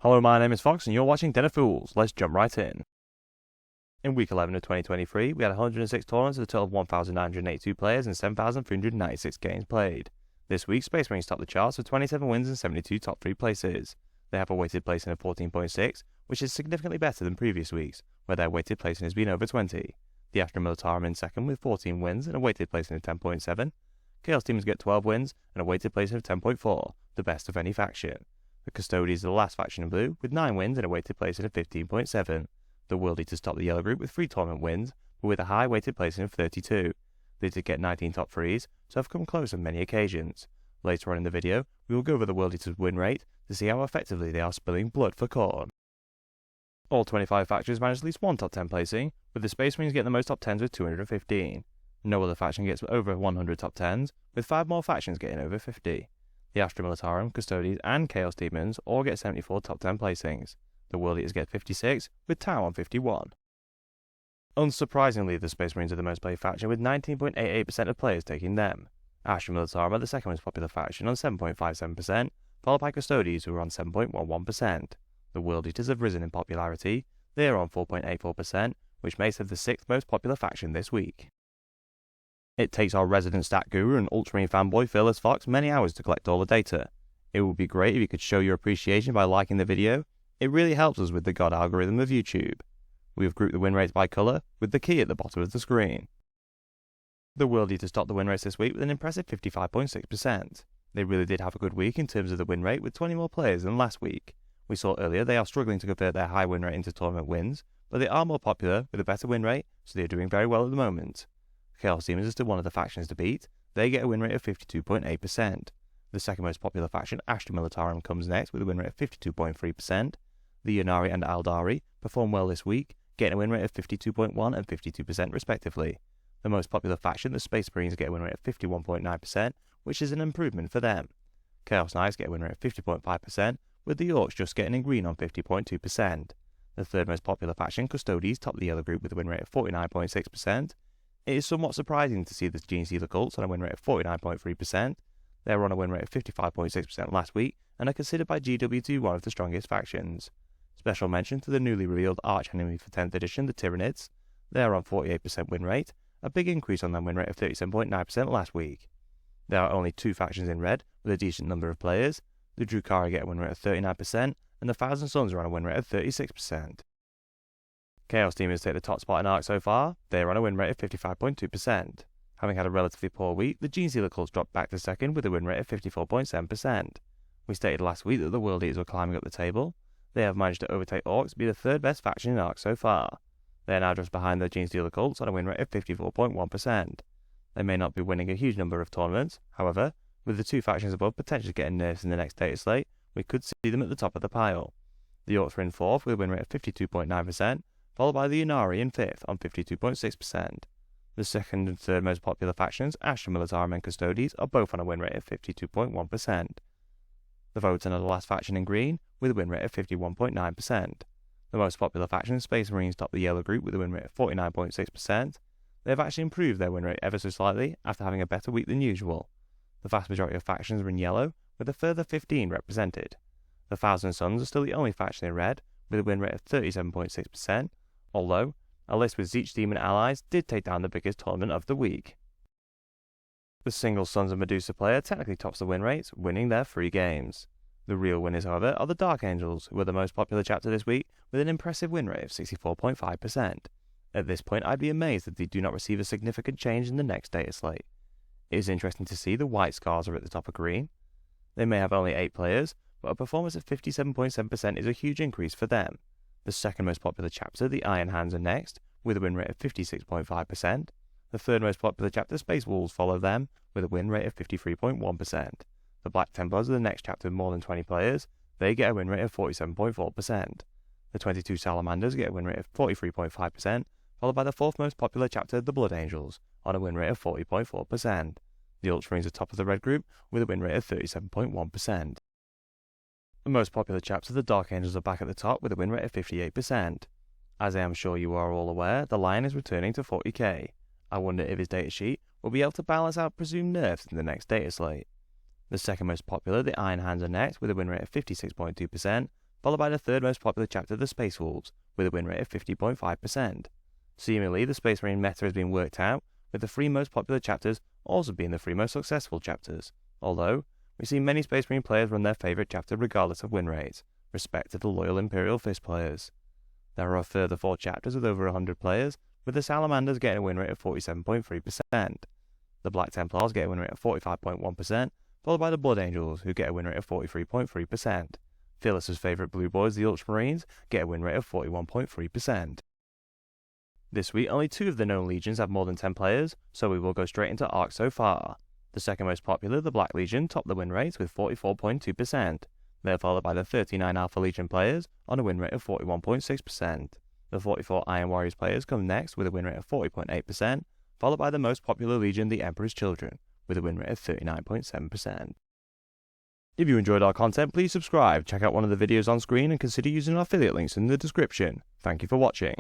Hello, my name is Fox and you're watching Den of Fools. Let's jump right in. In week 11 of 2023, we had 106 tournaments with a total of 1,982 players and 7,396 games played. This week, Space Marines topped the charts with 27 wins and 72 top 3 places. They have a weighted placing of 14.6, which is significantly better than previous weeks, where their weighted placing has been over 20. The Astra Militarum in second with 14 wins and a weighted placing of 10.7. Chaos Demons get 12 wins and a weighted placing of 10.4, the best of any faction. The Custodians are the last faction in blue, with 9 wins and a weighted placing of 15.7. The World Eaters top the yellow group with 3 tournament wins, but with a high weighted placing of 32. They did get 19 top 3s, so have come close on many occasions. Later on in the video, we will go over the World Eaters' win rate to see how effectively they are spilling blood for Khorne. All 25 factions managed at least one top 10 placing, with the Space Marines getting the most top 10s with 215. No other faction gets over 100 top 10s, with 5 more factions getting over 50. The Astra Militarum, Custodians, and Chaos Demons all get 74 top 10 placings. The World Eaters get 56, with Tau on 51. Unsurprisingly, the Space Marines are the most played faction, with 19.88% of players taking them. Astra Militarum are the second most popular faction on 7.57%, followed by Custodians, who are on 7.11%. The World Eaters have risen in popularity. They are on 4.84%, which makes them the 6th most popular faction this week. It takes our resident stat guru and Ultramarine fanboy Fearless Fox many hours to collect all the data. It would be great if you could show your appreciation by liking the video. It really helps us with the God algorithm of YouTube. We have grouped the win rates by colour, with the key at the bottom of the screen. The World Eaters topped the win rates this week with an impressive 55.6%. They really did have a good week in terms of the win rate, with 20 more players than last week. We saw earlier they are struggling to convert their high win rate into tournament wins, but they are more popular with a better win rate, so they are doing very well at the moment. Chaos Demons are still one of the factions to beat. They get a win rate of 52.8%. The second most popular faction, Astra Militarum, comes next with a win rate of 52.3%. The Ynnari and Aeldari perform well this week, getting a win rate of 52.1% and 52% respectively. The most popular faction, the Space Marines, get a win rate of 51.9%, which is an improvement for them. Chaos Knights get a win rate of 50.5%, with the Orcs just getting in green on 50.2%. The third most popular faction, Custodians, top the yellow group with a win rate of 49.6%. It is somewhat surprising to see the Gene Stealer cults on a win rate of 49.3%. They were on a win rate of 55.6% last week and are considered by GW2 one of the strongest factions. Special mention to the newly revealed arch enemy for 10th edition, the Tyranids. They are on 48% win rate, a big increase on their win rate of 37.9% last week. There are only 2 factions in red with a decent number of players. The Drukhari get a win rate of 39%, and the Thousand Sons are on a win rate of 36%. Chaos Demons take the top spot in Arc so far. They are on a win rate of 55.2%. Having had a relatively poor week, the Gene Stealer cults dropped back to second with a win rate of 54.7%. We stated last week that the World Eaters were climbing up the table. They have managed to overtake Orcs to be the 3rd best faction in Arc so far. They are now just behind the Gene Stealer cults on a win rate of 54.1%. They may not be winning a huge number of tournaments, however, with the 2 factions above potentially getting nerfs in the next data slate, we could see them at the top of the pile. The Orcs are in 4th with a win rate of 52.9%, followed by the Ynnari in 5th on 52.6%. The second and third most popular factions, Astra Militarum and Custodians, are both on a win rate of 52.1%. The Votann are the last faction in green, with a win rate of 51.9%. The most popular faction, Space Marines, top the yellow group with a win rate of 49.6%. They have actually improved their win rate ever so slightly after having a better week than usual. The vast majority of factions are in yellow, with a further 15 represented. The Thousand Sons are still the only faction in red, with a win rate of 37.6%, although a list with Zeech Demon allies did take down the biggest tournament of the week. The single Sons of Medusa player technically tops the win rates, winning their 3 games. The real winners, however, are the Dark Angels, who are the most popular chapter this week, with an impressive win rate of 64.5%. At this point, I'd be amazed if they do not receive a significant change in the next data slate. It is interesting to see the White Scars are at the top of green. They may have only 8 players, but a performance of 57.7% is a huge increase for them. The second most popular chapter, the Iron Hands, are next, with a win rate of 56.5%. The third most popular chapter, Space Wolves, follow them, with a win rate of 53.1%. The Black Templars are the next chapter with more than 20 players. They get a win rate of 47.4%. The 22 Salamanders get a win rate of 43.5%, followed by the 4th most popular chapter, the Blood Angels, on a win rate of 40.4%. The Ultramarines are top of the red group, with a win rate of 37.1%. The most popular chapter, the Dark Angels, are back at the top with a win rate of 58%. As I am sure you are all aware, the Lion is returning to 40k. I wonder if his datasheet will be able to balance out presumed nerfs in the next data slate. The second most popular, the Iron Hands, are next with a win rate of 56.2%, followed by the third most popular chapter, the Space Wolves, with a win rate of 50.5%. Seemingly, the Space Marine meta has been worked out, with the 3 most popular chapters also being the 3 most successful chapters, although we see many Space Marine players run their favourite chapter regardless of win rates, respect to the loyal Imperial Fist players. There are a further 4 chapters with over 100 players, with the Salamanders getting a win rate of 47.3%. The Black Templars get a win rate of 45.1%, followed by the Blood Angels, who get a win rate of 43.3%. Phyllis's favourite Blue Boys, the Ultramarines, get a win rate of 41.3%. This week, only 2 of the known legions have more than 10 players, so we will go straight into ARC so far. The second most popular, the Black Legion, topped the win rate with 44.2%. They are followed by the 39 Alpha Legion players on a win rate of 41.6%. The 44 Iron Warriors players come next with a win rate of 40.8%, followed by the most popular legion, the Emperor's Children, with a win rate of 39.7%. If you enjoyed our content, please subscribe, check out one of the videos on screen, and consider using our affiliate links in the description. Thank you for watching.